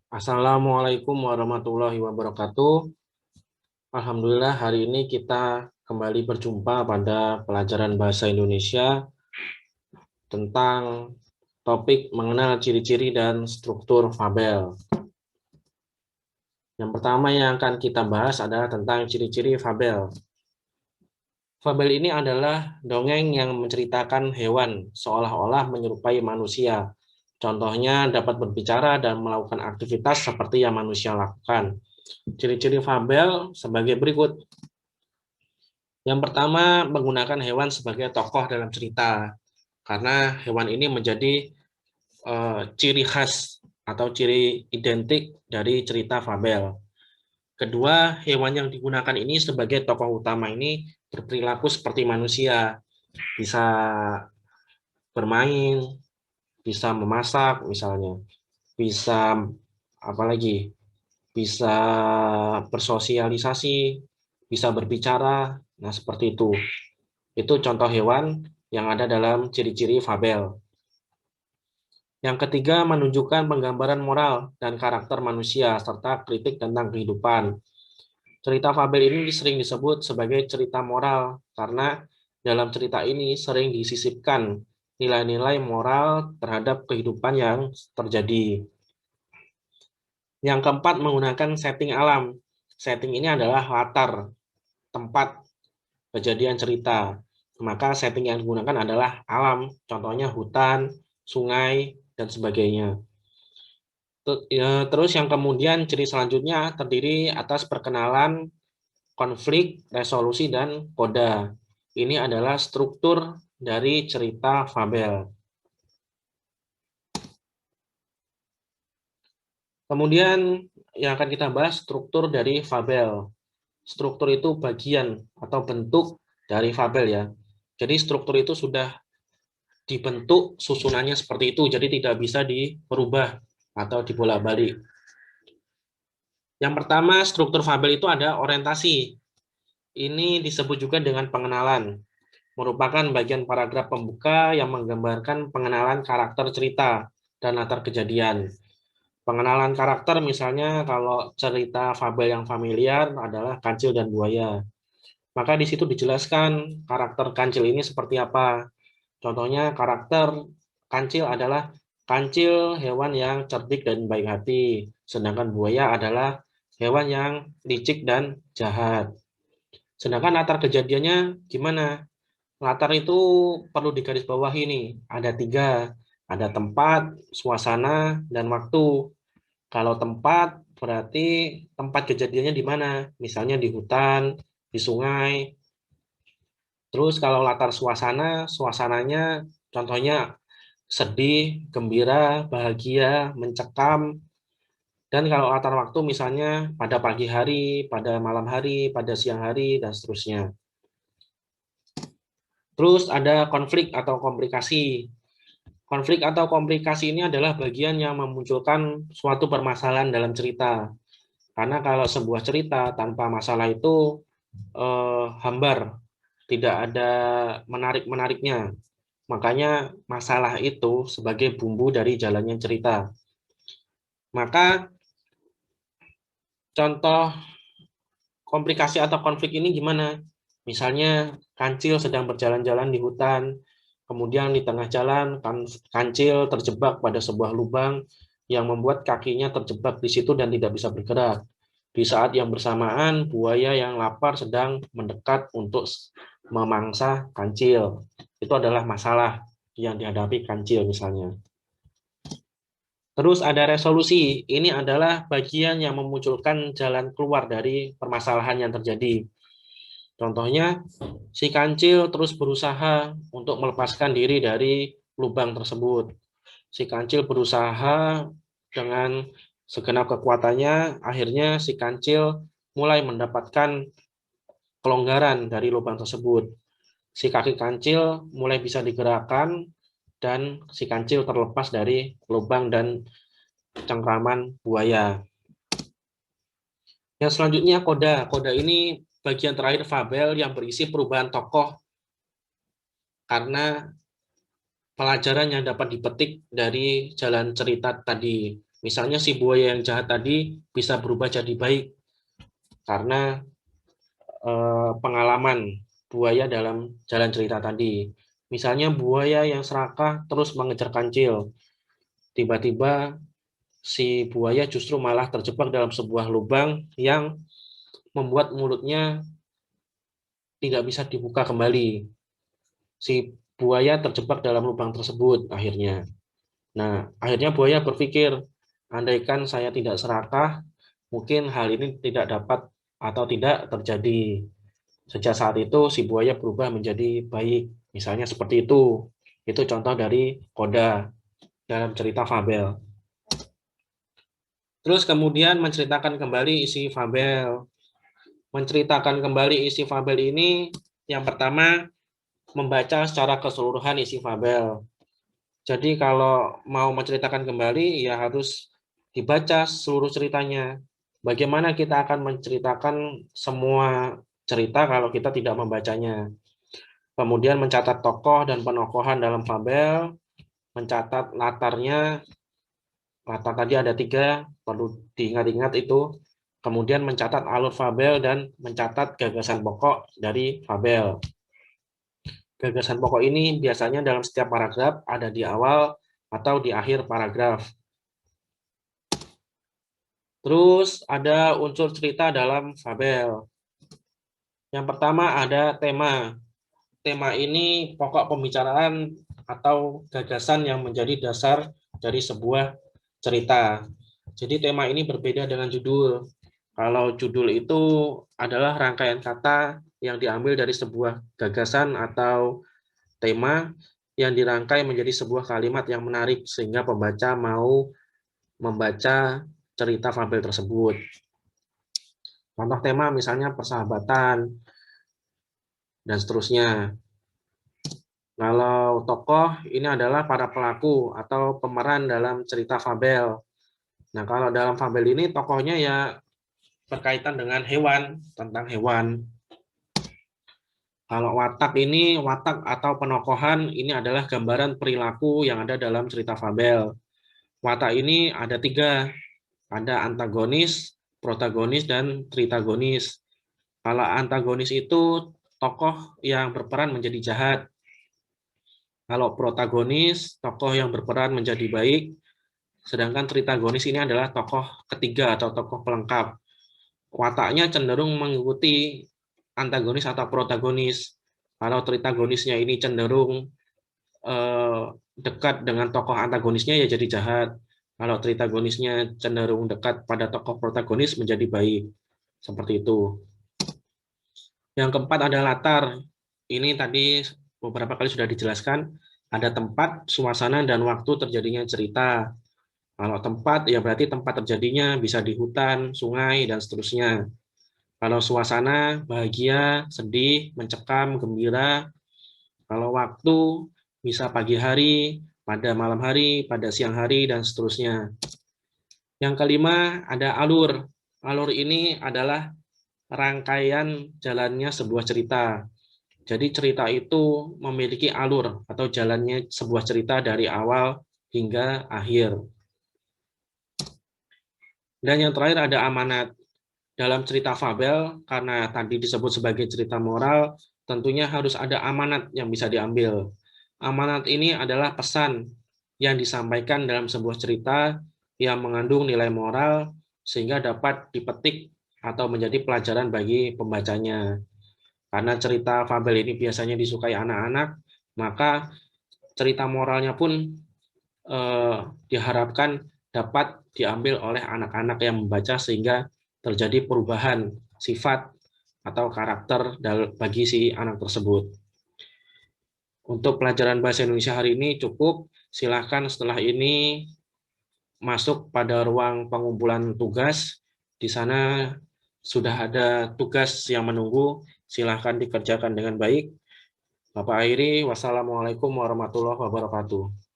Assalamualaikum warahmatullahi wabarakatuh. Alhamdulillah hari ini kita kembali berjumpa pada pelajaran bahasa Indonesia tentang topik mengenal ciri-ciri dan struktur fabel. Yang pertama yang akan kita bahas adalah tentang ciri-ciri fabel. Fabel ini adalah dongeng yang menceritakan hewan seolah-olah menyerupai manusia. Contohnya dapat berbicara dan melakukan aktivitas seperti yang manusia lakukan. Ciri-ciri fabel sebagai berikut. Yang pertama, menggunakan hewan sebagai tokoh dalam cerita. Karena hewan ini menjadi ciri khas atau ciri identik dari cerita fabel. Kedua, hewan yang digunakan ini sebagai tokoh utama ini berperilaku seperti manusia. Bisa bermain, bisa memasak misalnya. Bisa apalagi? Bisa bersosialisasi, bisa berbicara. Nah, seperti itu. Itu contoh hewan yang ada dalam ciri-ciri fabel. Yang ketiga, menunjukkan penggambaran moral dan karakter manusia, serta kritik tentang kehidupan. Cerita fabel ini sering disebut sebagai cerita moral, karena dalam cerita ini sering disisipkan nilai-nilai moral terhadap kehidupan yang terjadi. Yang keempat, menggunakan setting alam. Setting ini adalah latar, tempat, kejadian cerita. Maka setting yang digunakan adalah alam, contohnya hutan, sungai, dan sebagainya. Terus yang kemudian ciri selanjutnya terdiri atas perkenalan, konflik, resolusi, dan koda. Ini adalah struktur dari cerita fabel. Kemudian yang akan kita bahas struktur dari fabel. Struktur itu bagian atau bentuk dari fabel ya. Jadi struktur itu sudah dibentuk susunannya seperti itu, jadi tidak bisa diperubah atau dibolak-balik. Yang pertama, struktur fabel itu ada orientasi. Ini disebut juga dengan pengenalan. Merupakan bagian paragraf pembuka yang menggambarkan pengenalan karakter cerita dan latar kejadian. Pengenalan karakter misalnya kalau cerita fabel yang familiar adalah Kancil dan Buaya. Maka di situ dijelaskan karakter Kancil ini seperti apa. Contohnya karakter Kancil adalah kancil hewan yang cerdik dan baik hati, sedangkan buaya adalah hewan yang licik dan jahat. Sedangkan latar kejadiannya gimana? Latar itu perlu digarisbawahi nih, ada tiga, ada tempat, suasana, dan waktu. Kalau tempat berarti tempat kejadiannya di mana? Misalnya di hutan, di sungai. Terus kalau latar suasana, suasananya contohnya sedih, gembira, bahagia, mencekam. Dan kalau latar waktu misalnya pada pagi hari, pada malam hari, pada siang hari, dan seterusnya. Terus ada konflik atau komplikasi. Konflik atau komplikasi ini adalah bagian yang memunculkan suatu permasalahan dalam cerita. Karena kalau sebuah cerita tanpa masalah itu hambar, tidak ada menarik-menariknya. Makanya masalah itu sebagai bumbu dari jalannya cerita. Maka contoh komplikasi atau konflik ini gimana? Misalnya Kancil sedang berjalan-jalan di hutan, kemudian di tengah jalan Kancil terjebak pada sebuah lubang yang membuat kakinya terjebak di situ dan tidak bisa bergerak. Di saat yang bersamaan, buaya yang lapar sedang mendekat untuk memangsa Kancil. Itu adalah masalah yang dihadapi Kancil misalnya. Terus ada resolusi. Ini adalah bagian yang memunculkan jalan keluar dari permasalahan yang terjadi. Contohnya, si Kancil terus berusaha untuk melepaskan diri dari lubang tersebut. Si Kancil berusaha dengan segenap kekuatannya, akhirnya si Kancil mulai mendapatkan kelonggaran dari lubang tersebut. Si kaki Kancil mulai bisa digerakkan dan si Kancil terlepas dari lubang dan cengkraman buaya. Yang selanjutnya koda. Koda ini bagian terakhir fabel yang berisi perubahan tokoh karena pelajaran yang dapat dipetik dari jalan cerita tadi. Misalnya si buaya yang jahat tadi bisa berubah jadi baik karena pengalaman buaya dalam jalan cerita tadi. Misalnya buaya yang serakah terus mengejar kancil. Tiba-tiba si buaya justru malah terjebak dalam sebuah lubang yang membuat mulutnya tidak bisa dibuka kembali. Si buaya terjebak dalam lubang tersebut akhirnya. Nah, akhirnya buaya berpikir, andaikan saya tidak serakah, mungkin hal ini tidak dapat atau tidak terjadi. Sejak saat itu si buaya berubah menjadi baik. Misalnya seperti itu. Itu contoh dari koda dalam cerita fabel. Terus kemudian menceritakan kembali isi fabel. Menceritakan kembali isi fabel ini yang pertama membaca secara keseluruhan isi fabel. Jadi kalau mau menceritakan kembali ya harus dibaca seluruh ceritanya. Bagaimana kita akan menceritakan semua cerita kalau kita tidak membacanya. Kemudian mencatat tokoh dan penokohan dalam fabel, mencatat latarnya, latar tadi ada 3, perlu diingat-ingat itu. Kemudian mencatat alur fabel dan mencatat gagasan pokok dari fabel. Gagasan pokok ini biasanya dalam setiap paragraf ada di awal atau di akhir paragraf. Terus ada unsur cerita dalam fabel. Yang pertama ada tema. Tema ini pokok pembicaraan atau gagasan yang menjadi dasar dari sebuah cerita. Jadi tema ini berbeda dengan judul. Kalau judul itu adalah rangkaian kata yang diambil dari sebuah gagasan atau tema yang dirangkai menjadi sebuah kalimat yang menarik sehingga pembaca mau membaca cerita fabel tersebut. Contoh tema misalnya persahabatan dan seterusnya. Kalau tokoh ini adalah para pelaku atau pemeran dalam cerita fabel. Nah, kalau dalam fabel ini tokohnya ya berkaitan dengan hewan, tentang hewan. Kalau watak ini, watak atau penokohan ini adalah gambaran perilaku yang ada dalam cerita fabel. Watak ini ada 3, ada antagonis, protagonis, dan tritagonis. Kalau antagonis itu tokoh yang berperan menjadi jahat. Kalau protagonis, tokoh yang berperan menjadi baik, sedangkan tritagonis ini adalah tokoh ketiga atau tokoh pelengkap. Wataknya cenderung mengikuti antagonis atau protagonis. Kalau tritagonisnya ini cenderung dekat dengan tokoh antagonisnya ya jadi jahat. Kalau tritagonisnya cenderung dekat pada tokoh protagonis menjadi baik. Seperti itu. Yang keempat ada latar. Ini tadi beberapa kali sudah dijelaskan. Ada tempat, suasana, dan waktu terjadinya cerita. Kalau tempat, ya berarti tempat terjadinya bisa di hutan, sungai, dan seterusnya. Kalau suasana, bahagia, sedih, mencekam, gembira. Kalau waktu, bisa pagi hari, pada malam hari, pada siang hari, dan seterusnya. Yang kelima, ada alur. Alur ini adalah rangkaian jalannya sebuah cerita. Jadi cerita itu memiliki alur atau jalannya sebuah cerita dari awal hingga akhir. Dan yang terakhir ada amanat. Dalam cerita fabel, karena tadi disebut sebagai cerita moral, tentunya harus ada amanat yang bisa diambil. Amanat ini adalah pesan yang disampaikan dalam sebuah cerita yang mengandung nilai moral sehingga dapat dipetik atau menjadi pelajaran bagi pembacanya. Karena cerita fabel ini biasanya disukai anak-anak, maka cerita moralnya pun diharapkan dapat diambil oleh anak-anak yang membaca sehingga terjadi perubahan sifat atau karakter bagi si anak tersebut. Untuk pelajaran bahasa Indonesia hari ini cukup. Silahkan setelah ini masuk pada ruang pengumpulan tugas. Di sana sudah ada tugas yang menunggu. Silahkan dikerjakan dengan baik. Bapak akhiri, wassalamualaikum warahmatullahi wabarakatuh.